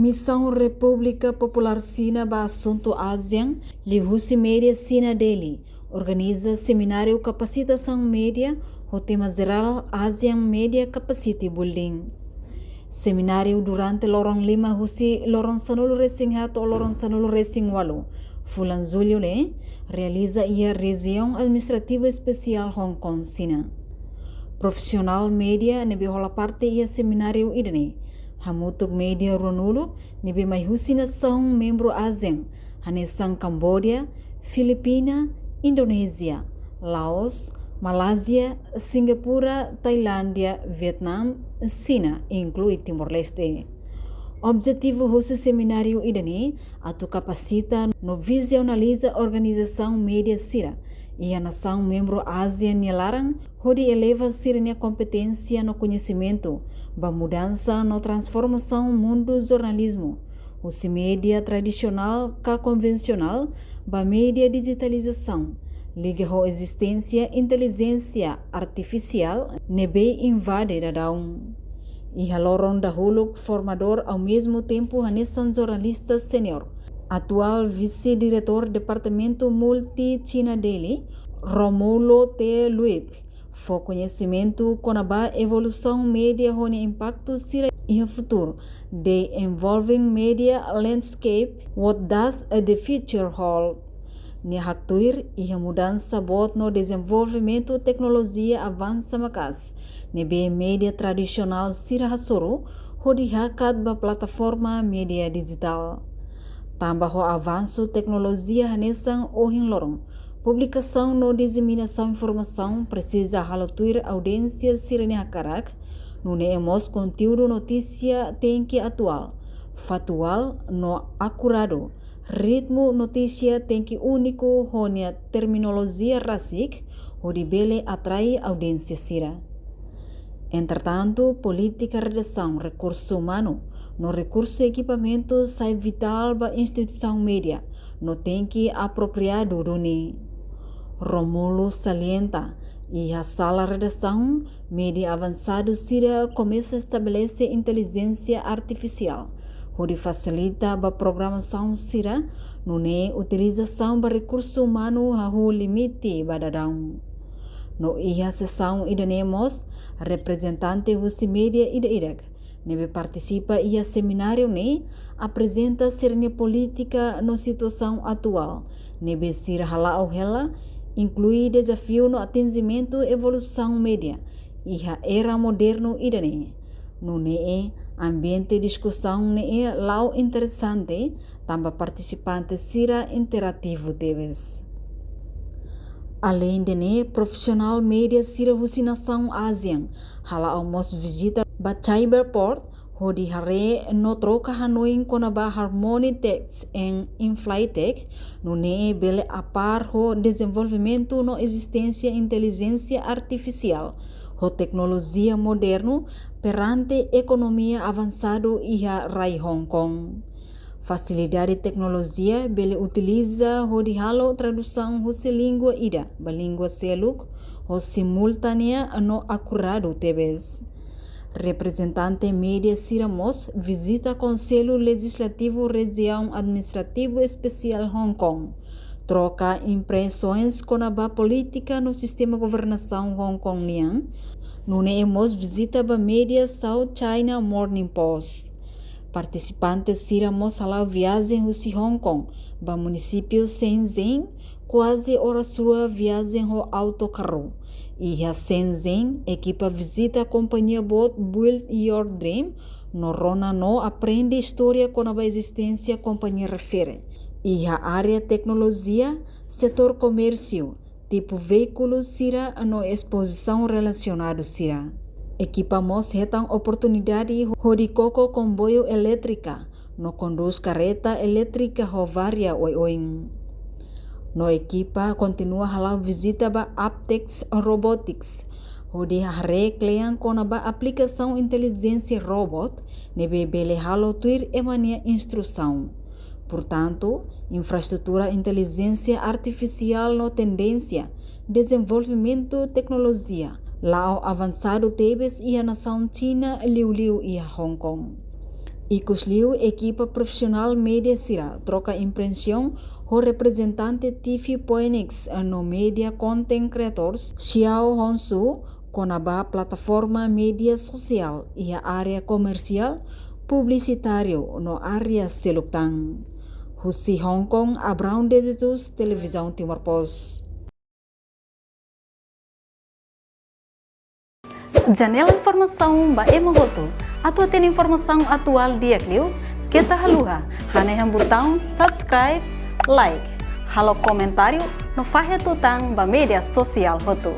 Missão República Popular Sina ba Assunto ASEAN, Lihusi Média Sina Delhi, organiza seminário capacitação média, o tema geral ASEAN Media Capacity Building. Seminário durante lorong 5 husi lorong sanulu racing hato lorong sanulu racing walu. Fulan Julho ne realiza ia região administrativa especial Hong Kong Sina. Profissional media nebe hola parte ia seminário idene. Hamutuk media ronulu nebe mai husina song membro ASEAN, hanesang Cambodia, Filipina, Indonesia, Laos, Malaysia, Singapura, Tailândia, Vietnam, China, inclui Timor-Leste. Objetivo desse seminário idane atu capacita no visionaliza organização média sira e a nação membro ASEAN larang hodi eleva sirnya competência no conhecimento, ba mudança no transformação mundo jornalismo, o média tradicional ka convencional, ba média digitalização, liga ho existência inteligência artificial nebe invade dadão. E halorong dahulu formador ao mesmo tempo hanesan jornalista senior, atual vice-diretor Departamento Multi-China Delhi, Romulo T. Luip, for conhecimento conaba evolução média hone impacto sira e futuro, the evolving media landscape, what does the future hold? Ni haktuir e mudança bot no desenvolvimento tecnologia avança makas, nebe media tradisional sira hasoro, hodi hakat ba plataforma media digital. Tambah ho avanço tecnologia hanesang ohin lorong, publicação no disseminação informação precisa halotuir audiência sira ni hakarak, no neemos conteúdo notícia tem que atual, factual no acurado, ritmo notícia tem que único honia terminologia rasik, hodi bele atrai audiência sira. Entretanto, política redação, recurso humano, no recurso equipamento sai vital ba instituição média, no tem que apropriado duni. Romulo salienta, e a sala redação, média avançado sira começa a estabelecer inteligência artificial, onde facilita a programação sira, no ne utilização ba recurso humano hahu limite badadão. No ia sessão idanemos, representante husi media ida-idak, nebe participa ia seminário ne, apresenta sernya política no situação atual, nebe sira halau hela, inclui desafio no atingimento evolução média, ia era moderno idane. No ne ambiente discussão ne lau interessante, tamba participante sira interativo teves. Além de ne, profissional média sira husinação ASEAN, hala almost visita ba Cyberport, hodi hare no troca Hanoi konaba Harmony Text en Inflytech, no ne bele apar ho desenvolvimento no existência inteligência artificial, ho tecnologia moderno perante economia avançado iha rai Hong Kong. Facilidade tecnologia bele utiliza ho di halo tradução husi língua ida, ba língua seluk, ho simultânea no acurado tebes. Representante média Siramos visita Conselho Legislativo Região Administrativo Especial Hong Kong, troca impressões com a política no sistema governação Hong Kong Liang, no neemos visita ba média South China Morning Post. Participantes Siramos halau viagem husi Hong Kong, ba município Shenzhen, quase hora sua viagem ho autocarro. E a Shenzhen equipa visita a companhia boat Build Your Dream, no Rona no aprende história com a existência companhia refere. E a área tecnologia, setor comércio, tipo veículos sira no exposição relacionado sira. Equipamos retang oportunidade hodi koko comboio elétrica, no conduz carreta elétrica ho varia oing. No equipa continua halau visita ba Aptex Robotics, hodi hare kleang kona ba aplicação inteligência robot, nebe bele halo tuir emania instrução. Portanto, infraestrutura inteligência artificial no tendência, desenvolvimento tecnologia, lao avançado tebes ia nação China liu-liu ia Hong Kong. Icosliu equipa profissional média sira troca impressão o representante TV Poenix no Media Content Creators Xiao Honsu com a plataforma média social e a área comercial publicitário no área Seluktan. Husi Hong Kong, Abraão de Jesus, Televisão Timor Post. Janela informação ba emogoto. Atua tem informação atual dia kliu. Kita haluha. Haneham botão subscribe, like. Halo comentário no fahe tutang ba media sosial hotu.